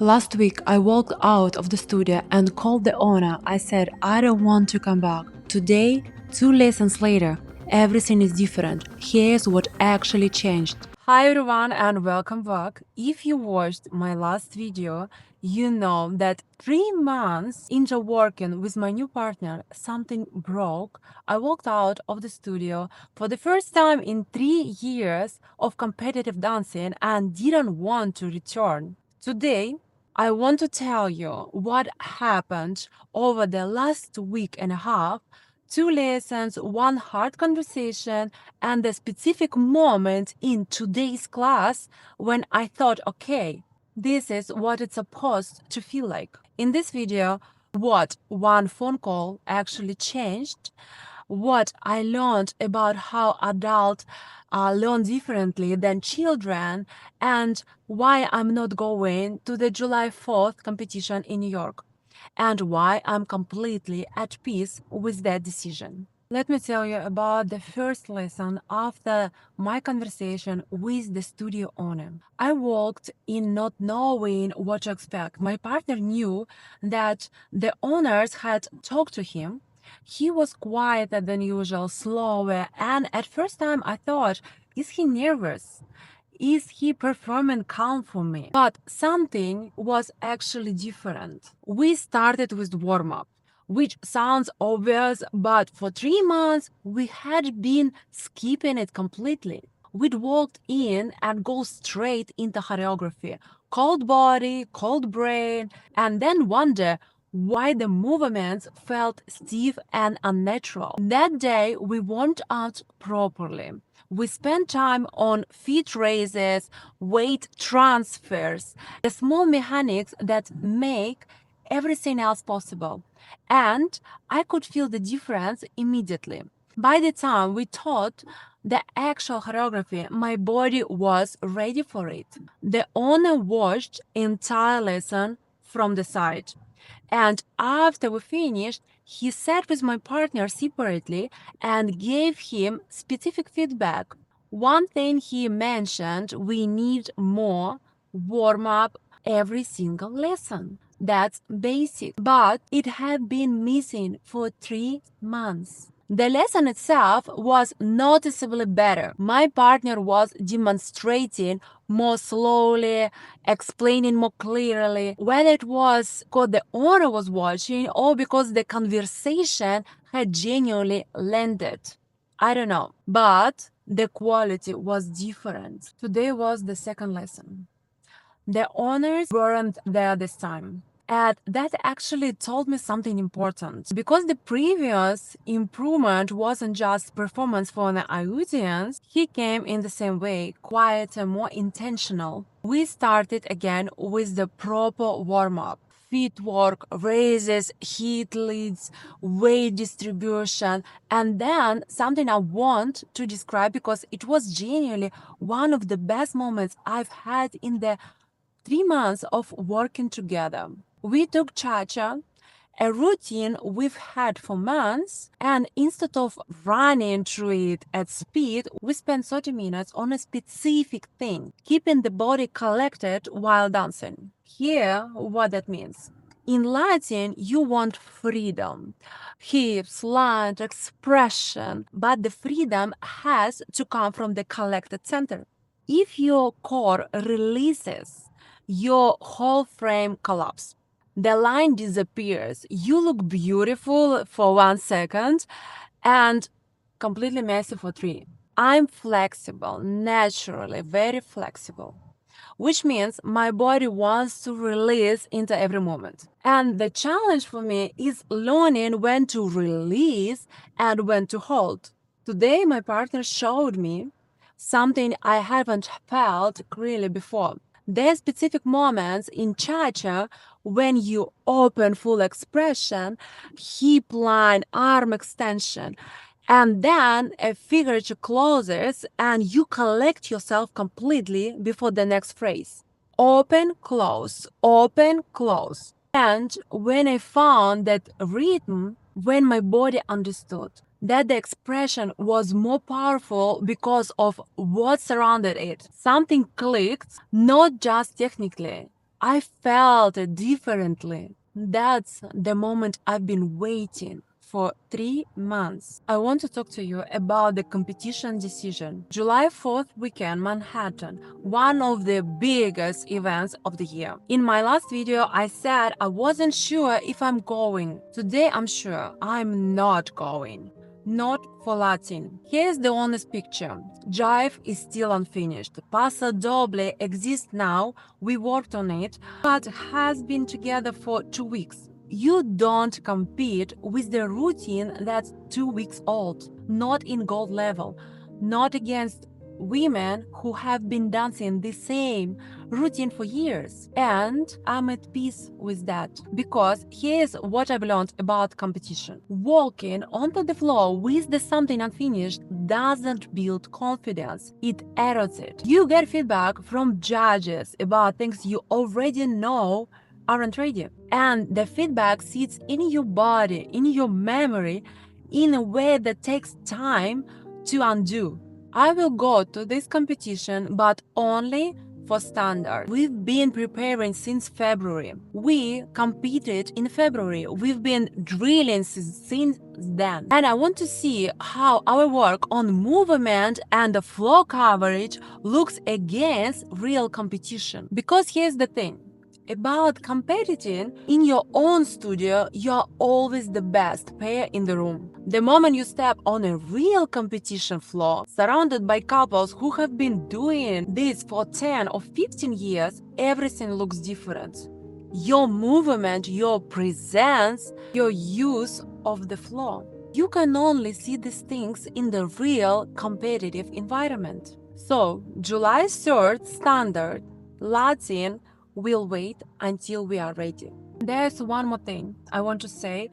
Last week, I walked out of the studio and called the owner. I said, I don't want to come back. Today, 2 lessons later, everything is different. Here's what actually changed. Hi everyone and welcome back. If you watched my last video, you know that 3 months into working with my new partner, something broke. I walked out of the studio for the first time in 3 years of competitive dancing and didn't want to return. Today, I want to tell you what happened over the last week and a half. 2 lessons, one hard conversation, and the specific moment in today's class when I thought, okay, this is what it's supposed to feel like. In this video, what one phone call actually changed, what I learned about how adults learn differently than children, and why I'm not going to the July 4th competition in New York, and why I'm completely at peace with that decision. Let me tell you about the first lesson after my conversation with the studio owner. I walked in not knowing what to expect. My partner knew that the owners had talked to him. He was quieter than usual, slower, and at first time I thought, is he nervous? Is he performing calm for me? But something was actually different. We started with warm-up, which sounds obvious, but for 3 months we had been skipping it completely. We'd walked in and go straight into choreography, cold body, cold brain, and then wonder why the movements felt stiff and unnatural. That day we warmed up properly. We spent time on feet raises, weight transfers, the small mechanics that make everything else possible. And I could feel the difference immediately. By the time we taught the actual choreography, my body was ready for it. The owner watched entire lesson from the side. And after we finished, he sat with my partner separately and gave him specific feedback. One thing he mentioned, we need more warm up every single lesson. That's basic, but it had been missing for 3 months. The lesson itself was noticeably better. My partner was demonstrating more slowly, explaining more clearly, whether it was because the owner was watching or because the conversation had genuinely landed. I don't know, but the quality was different. Today was the second lesson. The owners weren't there this time. And that actually told me something important. Because the previous improvement wasn't just performance for an audience, he came in the same way, quieter, more intentional. We started again with the proper warm-up. Feet work, raises, heat leads, weight distribution, and then something I want to describe because it was genuinely one of the best moments I've had in the 3 months of working together. We took cha-cha, a routine we've had for months, and instead of running through it at speed, we spent 30 minutes on a specific thing, keeping the body collected while dancing. Here, what that means. In Latin, you want freedom, hips, lunge, expression, but the freedom has to come from the collected center. If your core releases, your whole frame collapses. The line disappears. You look beautiful for 1 second and completely messy for 3. I'm flexible, naturally, very flexible, which means my body wants to release into every moment. And the challenge for me is learning when to release and when to hold. Today, my partner showed me something I haven't felt really before. There are specific moments in cha-cha when you open full expression, hip line, arm extension, and then a figure closes and you collect yourself completely before the next phrase. Open, close, open, close. And when I found that rhythm, when my body understood that the expression was more powerful because of what surrounded it, something clicked, not just technically. I felt it differently. That's the moment I've been waiting for 3 months. I want to talk to you about the competition decision. July 4th weekend, Manhattan, one of the biggest events of the year. In my last video, I said I wasn't sure if I'm going. Today, I'm sure I'm not going. Not for Latin. Here's the honest picture. Jive is still unfinished. Paso Doble exists now. We worked on it, but has been together for 2 weeks. You don't compete with the routine that's 2 weeks old, not in gold level, not against women who have been dancing the same routine for years. And I'm at peace with that, because here's what I've learned about competition. Walking onto the floor with the something unfinished doesn't build confidence, it erodes it. You get feedback from judges about things you already know aren't ready, and the feedback sits in your body, in your memory, in a way that takes time to undo. I will go to this competition, but only for standard. We've been preparing since February. We competed in February. We've been drilling since then. And I want to see how our work on movement and the floor coverage looks against real competition. Because here's the thing. About competing in your own studio, you're always the best pair in the room. The moment you step on a real competition floor, surrounded by couples who have been doing this for 10 or 15 years, everything looks different. Your movement, your presence, your use of the floor. You can only see these things in the real competitive environment. So, July 3rd standard, Latin, we'll wait until we are ready. There's one more thing I want to say,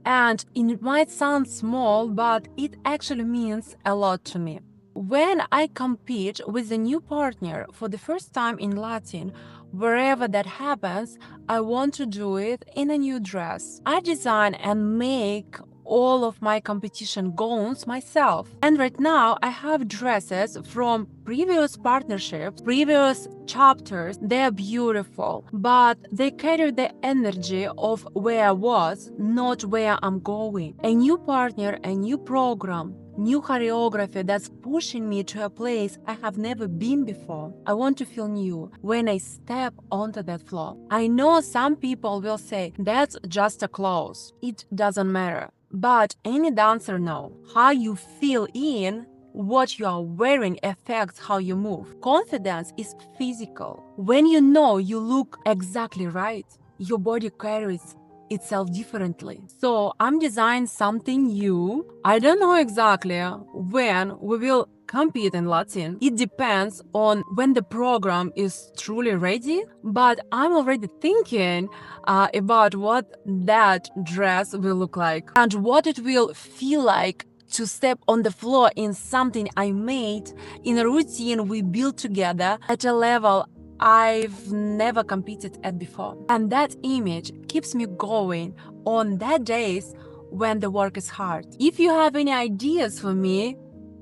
and it might sound small, but it actually means a lot to me. When I compete with a new partner for the first time in Latin, wherever that happens, I want to do it in a new dress. I design and make all of my competition gowns myself. And right now I have dresses from previous partnerships, previous chapters. They're beautiful, but they carry the energy of where I was, not where I'm going. A new partner, a new program, new choreography that's pushing me to a place I have never been before. I want to feel new when I step onto that floor. I know some people will say, that's just a clothes. It doesn't matter. But any dancer knows how you feel in what you are wearing affects how you move. Confidence is physical. When you know you look exactly right, your body carries itself differently. So I'm designing something new. I don't know exactly when we will compete in Latin. It depends on when the program is truly ready, but I'm already thinking about what that dress will look like and what it will feel like to step on the floor in something I made, in a routine we built together at a level I've never competed at before. And that image keeps me going on that days when the work is hard. If you have any ideas for me,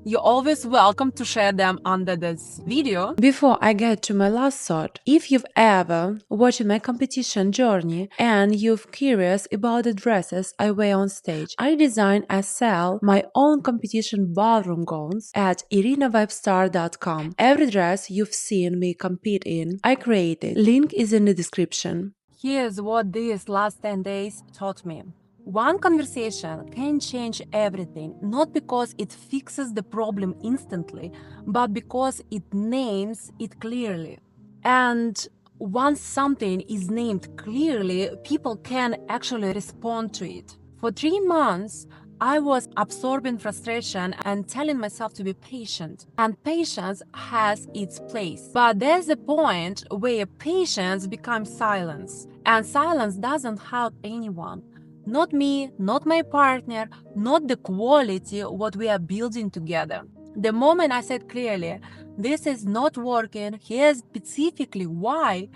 you're always welcome to share them under this video. Before I get to my last thought, if you've ever watched my competition journey and you're curious about the dresses I wear on stage, I design and sell my own competition ballroom gowns at irinavibestar.com. Every dress you've seen me compete in, I created. Link is in the description. Here's what these last 10 days taught me. One conversation can change everything, not because it fixes the problem instantly, but because it names it clearly. And once something is named clearly, people can actually respond to it. For 3 months, I was absorbing frustration and telling myself to be patient. And patience has its place. But there's a point where patience becomes silence. And silence doesn't help anyone. Not me, not my partner, not the quality what we are building together. The moment I said clearly, this is not working, here's specifically why,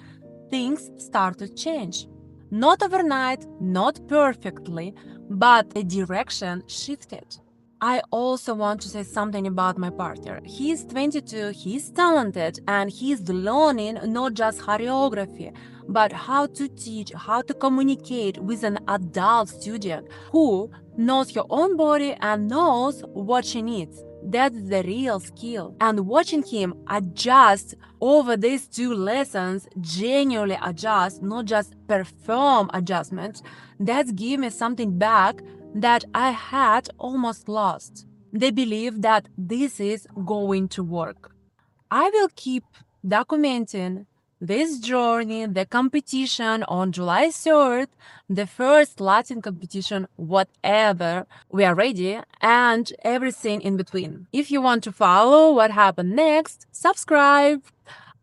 things start to change. Not overnight, not perfectly, but the direction shifted. I also want to say something about my partner. He's 22, he's talented, and he's learning not just choreography, but how to teach, how to communicate with an adult student who knows her own body and knows what she needs. That's the real skill. And watching him adjust over these 2 lessons, genuinely adjust, not just perform adjustments, that's give me something back that I had almost lost. They believe that this is going to work. I will keep documenting this journey, the competition on July 3rd, the first Latin competition, whatever, we are ready, and everything in between. If you want to follow what happened next, subscribe.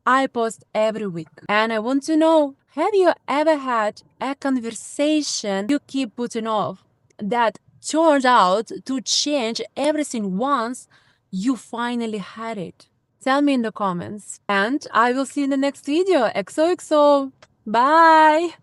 I post every week. And I want to know, have you ever had a conversation you keep putting off that turned out to change everything once you finally had it? Tell me in the comments. And I will see you in the next video. XOXO. Bye.